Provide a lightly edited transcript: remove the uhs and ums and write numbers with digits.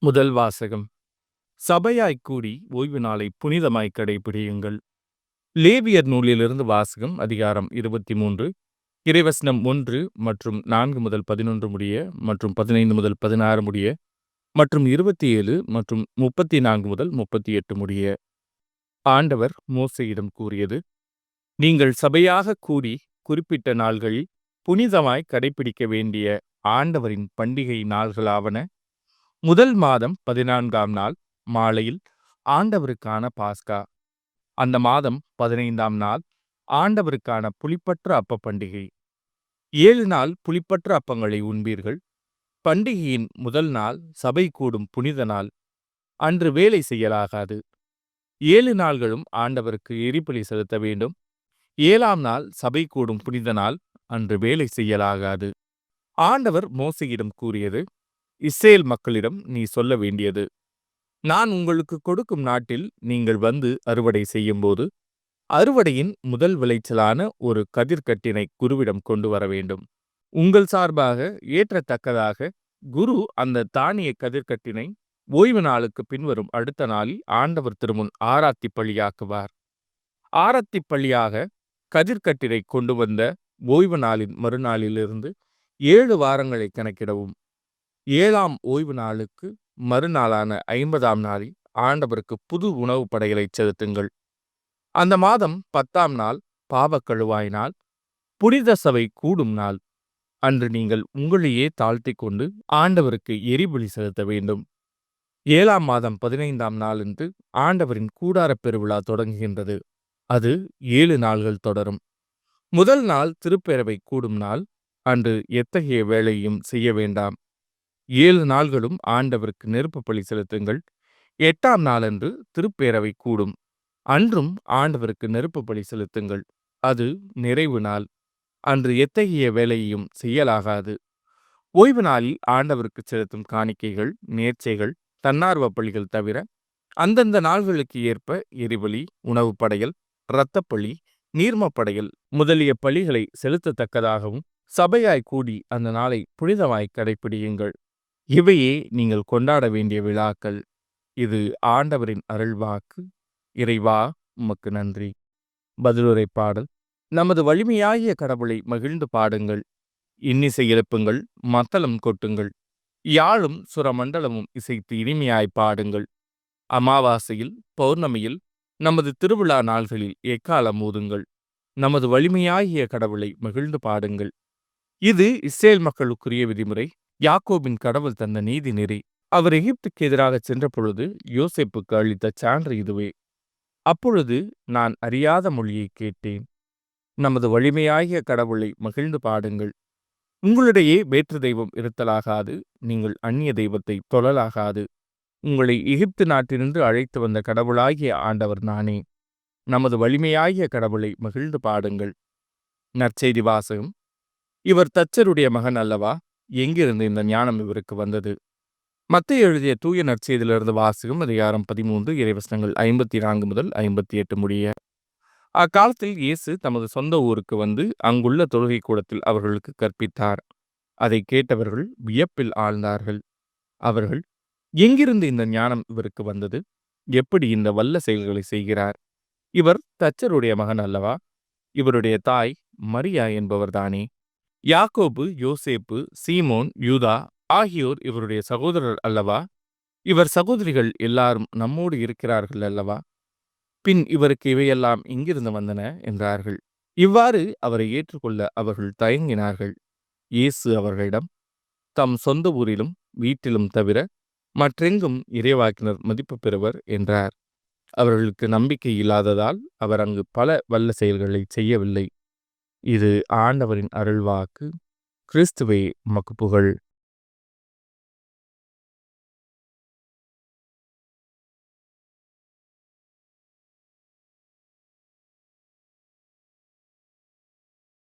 முதல் வாசகம். சபையாய்க் கூடி ஓய்வு நாளை புனிதமாய் கடைபிடியுங்கள். லேவியர் நூலிலிருந்து வாசகம். அதிகாரம் 23, இறைவசனம் 1 மற்றும் 4 முதல் 11 முடிய, மற்றும் 15 முதல் 16 முடிய, மற்றும் 27 மற்றும் 34 முதல் 38 முடிய. ஆண்டவர் மோசேயிடம் கூறியது: நீங்கள் சபையாக கூடி குறிப்பிட்ட நாள்களில் புனிதமாய் கடைபிடிக்க வேண்டிய ஆண்டவரின் பண்டிகை நாள்களாவன: முதல் மாதம் 14ஆம் நாள் மாலையில் ஆண்டவருக்கான பாஸ்கா. அந்த மாதம் 15ஆம் நாள் ஆண்டவருக்கான புளிப்பற்ற அப்ப பண்டிகை. 7 நாள் புளிப்பற்ற அப்பங்களை உண்பீர்கள். பண்டிகையின் முதல் நாள் சபை கூடும் புனித நாள். அன்று வேலை செய்யலாகாது. 7 நாள்களும் ஆண்டவருக்கு எரிபலி செலுத்த வேண்டும். 7ஆம் நாள் சபை கூடும் புனித நாள். அன்று வேலை செய்யலாகாது. ஆண்டவர் மோசேயிடம் கூறியது: இஸ்ரேல் மக்களிடம் நீ சொல்ல வேண்டியது: நான் உங்களுக்கு கொடுக்கும் நாட்டில் நீங்கள் வந்து அறுவடை செய்யும்போது, அறுவடையின் முதல் விளைச்சலான ஒரு கதிர்க்கட்டினை குருவிடம் கொண்டு வர வேண்டும். உங்கள் சார்பாக ஏற்றத்தக்கதாக குரு அந்த தானிய கதிர்க்கட்டினை ஓய்வு நாளுக்கு பின்வரும் அடுத்த நாளில் ஆண்டவர் திருமுன் ஆராத்தி பலியாக்குவார். ஆராத்தி பலியாக கதிர்க்கட்டினை கொண்டு வந்த ஓய்வு நாளின் மறுநாளிலிருந்து 7 வாரங்களை கணக்கிடவும். 7ஆம் ஓய்வு நாளுக்கு மறுநாளான 50ஆம் நாளில் ஆண்டவருக்கு புது உணவு படைகளை செலுத்துங்கள். அந்த மாதம் 10ஆம் நாள் பாவக்கழுவாய் நாள், புனித சபை கூடும் நாள். அன்று நீங்கள் உங்களையே தாழ்த்தி கொண்டு ஆண்டவருக்கு எரிபலி செலுத்த வேண்டும். 7ஆம் மாதம் 15ஆம் நாளன்று ஆண்டவரின் கூடாரப் பெருவிழா தொடங்குகின்றது. அது 7 நாள்கள் தொடரும். முதல் நாள் திருப்பேரவை கூடும் நாள். அன்று எத்தகைய வேலையும் செய்ய வேண்டாம். 7 நாள்களும் ஆண்டவருக்கு நெருப்பு பலி செலுத்துங்கள். 8ஆம் நாளன்று திருப்பேரவை கூடும். அன்றும் ஆண்டவருக்கு நெருப்பு பலி செலுத்துங்கள். அது நிறைவு நாள். அன்று எத்தகைய வேலையையும் செய்யலாகாது. ஓய்வு நாளில் ஆண்டவருக்கு செலுத்தும் காணிக்கைகள், நேர்ச்சைகள், தன்னார்வ பலிகள் தவிர அந்தந்த நாள்களுக்கு ஏற்ப எரிபலி, உணவு படையல், இரத்தப்பலி, நீர்மப்படையல் முதலிய பலிகளை செலுத்தத்தக்கதாகவும் சபையாய் கூடி அந்த நாளை புனிதமாய் கடைபிடியுங்கள். இவையே நீங்கள் கொண்டாட வேண்டிய விழாக்கள். இது ஆண்டவரின் அருள்வாக்கு. இறைவா, உமக்கு நன்றி. பதிலுரை பாடல். நமது வலிமையாகிய கடவுளை மகிழ்ந்து பாடுங்கள். இன்னிசை எழுப்புங்கள், மத்தளம் கொட்டுங்கள். யாழும் சுரமண்டலமும் இசைத்து இனிமையாய் பாடுங்கள். அமாவாசையில், பௌர்ணமியில், நமது திருவிழா நாள்களில் எக்காலம் ஊதுங்கள். நமது வலிமையாகிய கடவுளை மகிழ்ந்து பாடுங்கள். இது இஸ்ரேல் மக்களுக்குரிய விதிமுறை. யாக்கோபின் கடவுள் தந்த நீதி நெறி. அவர் எகிப்துக்கு எதிராக சென்ற பொழுது யோசேப்புக்கு அளித்த சான்று இதுவே. அப்பொழுது நான் அறியாத மொழியை கேட்டேன். நமது வலிமையாகிய கடவுளை மகிழ்ந்து பாடுங்கள். உங்களிடையே வேற்று தெய்வம் இருத்தலாகாது. நீங்கள் அந்நிய தெய்வத்தை தொழலாகாது. உங்களை எகிப்து நாட்டினின்று அழைத்து வந்த கடவுளாகிய ஆண்டவர் நானே. நமது வலிமையாகிய கடவுளை மகிழ்ந்து பாடுங்கள். நற்செய்தி வாசகம். இவர் தச்சருடைய மகன் அல்லவா? எங்கிருந்து இந்த ஞானம் இவருக்கு வந்தது? மத்தேயு எழுதிய தூய நற்செய்தியிலிருந்து வாசகம். அதிகாரம் 13, இறைவசனங்கள் 54 முதல் 58 முடிய. அக்காலத்தில் இயேசு தமது சொந்த ஊருக்கு வந்து அங்குள்ள தொழுகை கூடத்தில் அவர்களுக்கு கற்பித்தார். அதை கேட்டவர்கள் வியப்பில் ஆழ்ந்தார்கள். அவர்கள், எங்கிருந்து இந்த ஞானம் இவருக்கு வந்தது? எப்படி இந்த வல்ல செயல்களை செய்கிறார்? இவர் தச்சருடைய மகன் அல்லவா? இவருடைய தாய் மரியா என்பவர்தானே? யாக்கோபு, யோசேப்பு, சீமோன், யூதா ஆகியோர் இவருடைய சகோதரர் அல்லவா? இவர் சகோதரிகள் எல்லாரும் நம்மோடு இருக்கிறார்கள் அல்லவா? பின் இவருக்கு இவையெல்லாம் எங்கிருந்து வந்தன என்றார்கள். இவ்வாறு அவரை ஏற்றுக்கொள்ள அவர்கள் தயங்கினார்கள். இயேசு அவர்களிடம், தம் சொந்த ஊரிலும் வீட்டிலும் தவிர மற்றெங்கும் இறைவாக்கினர் மதிப்பு பெறுவர் என்றார். அவர்களுக்கு நம்பிக்கை இல்லாததால் அவர் அங்கு பல வல்ல செயல்களை செய்யவில்லை. இது ஆண்டவரின் அருள்வாக்கு. கிறிஸ்துவே, உமக்கு புகழ்.